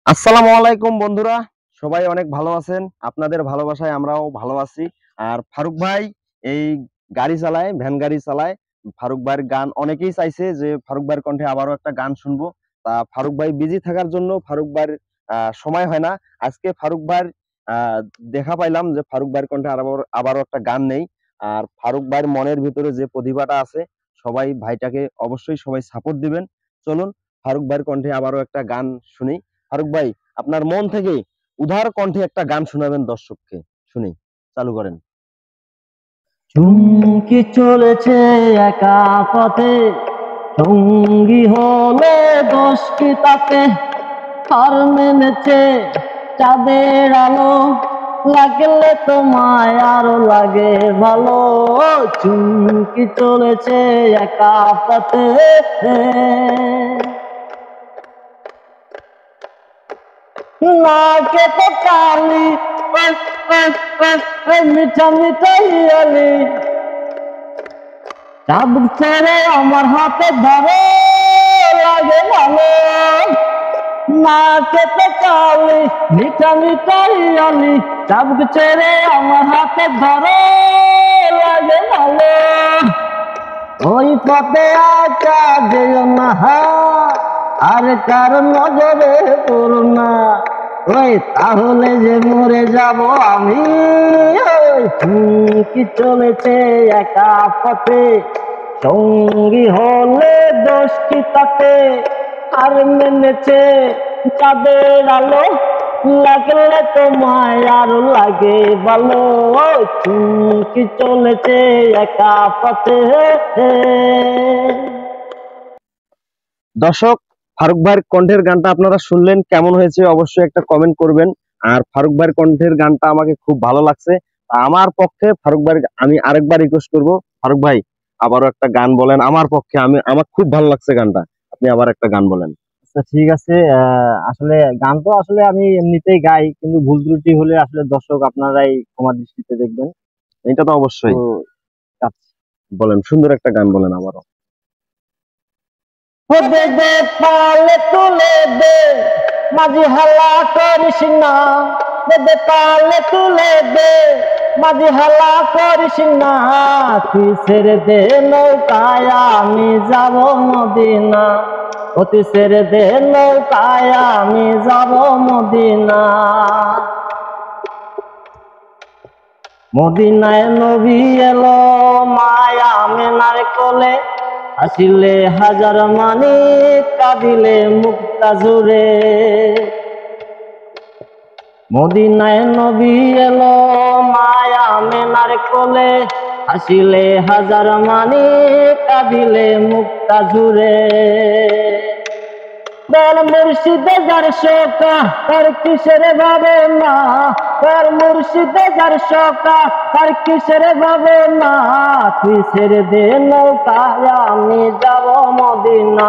আসসালামু আলাইকুম বন্ধুরা, সবাই অনেক ভালো আছেন। আপনাদের ভালোবাসায় আমরাও ভালো আছি। আর ফারুক ভাই এই গাড়ি চালায়, ভ্যান গাড়ি চালায়। ফারুক ভাইয়ের গান অনেকেই চাইছে যে ফারুক ভাইয়ের কণ্ঠে আবারও একটা গান শুনবো। তা ফারুক ভাই বিজি থাকার জন্য ফারুক ভাইয়ের সময় হয় না। আজকে ফারুক ভাইয়ের আহ, দেখা পাইলাম যে ফারুক ভাইয়ের কণ্ঠে আবারও একটা গান নেই। আর ফারুক ভাইয়ের মনের ভিতরে যে প্রতিভাটা আছে, সবাই ভাইটাকে অবশ্যই সবাই সাপোর্ট দিবেন। চলুন ফারুক ভাইয়ের কণ্ঠে আবারও একটা গান শুনি। ফারুক ভাই, আপনার মন থেকে উদার কণ্ঠে একটা গান শোনাবেন দর্শককে। শুনি, চালু করেন। চুমকি চলেছে একা পথে, সঙ্গী হলে দোষ কি তাতে? হার মেনেছে চাঁদের আলো, লাগলে তোমায় আরো লাগে ভালো। চুমকি চলেছে একা পথে, নাকে তো কালি, মিঠা মিঠা হিয়ালি, চাবুক ছেড়ে আমার হাতে ধরে লাগে ভালো। নাকে তো কালি, মিঠা মিঠা হিয়ালি, চাবুক ছেড়ে আমার হাতে ধরে লাগে ভালো। ওই পথে আঁকা যেও না, আর কার নজরে পড়ো না, ওই তাহলে যে মরে যাব আমি। চুমকি চলেছে একা পথে, সঙ্গী হলে দোষ কি তাতে? আর মেনেছে চাঁদের আলো, লাগলে তোমায় আরো লাগে ভালো। চুমকি চলেছে একা পথে। দর্শক, ফারুক ভাইয়ের কণ্ঠের গানটা আপনারা শুনলেন, কেমন হয়েছে অবশ্যই একটা কমেন্ট করবেন। আর ফারুক ভাইয়ের কণ্ঠের গানটা আমাকে খুব ভালো লাগছে। আমার পক্ষে ফারুক ভাই, আমি আরেকবার রিকোয়েস্ট করব, ফারুক ভাই আবারও একটা গান বলেন আমার পক্ষে। আমার খুব ভালো লাগছে গানটা, আপনি আবার একটা গান বলেন। আচ্ছা, ঠিক আছে। আসলে গান তো আসলে আমি এমনিতেই গাই, কিন্তু ভুল ত্রুটি হলে আসলে দর্শক আপনারাই ক্ষমা দৃষ্টিতে দেখবেন। এটা তো অবশ্যই। তো গাচ্ছি। বলেন, সুন্দর একটা গান বলেন আবারও। ও দে দে পালে তুলে দে, মাঝি হালা করিস না। দে দে পালে তুলে দে, মাঝি হালা করিস না। তুই ছেড়ে দে নৌকায় আমি যাব মদিনা, অতি ছেড়ে দে নৌকায় আমি যাব মদিনা। মদিনায় নবী এলো মায়া মেনার কোলে, আসিলে হাজার মানি, কাঁদিলে মুক্তা জুড়ে। মদিনায় নবী এলো মায়া মেনার কোলে, আসিলে হাজার মানি, কাঁদিলে মুক্তা জুড়ে। বেল মুর্শিদে যার শোকা, তার কিসের ভাবে না? বেল মুর্শিদে যার শোকা, তার কিসের ভাবে না? তুই ছেড়ে দে নৌকায় আমি যাব মদিনা।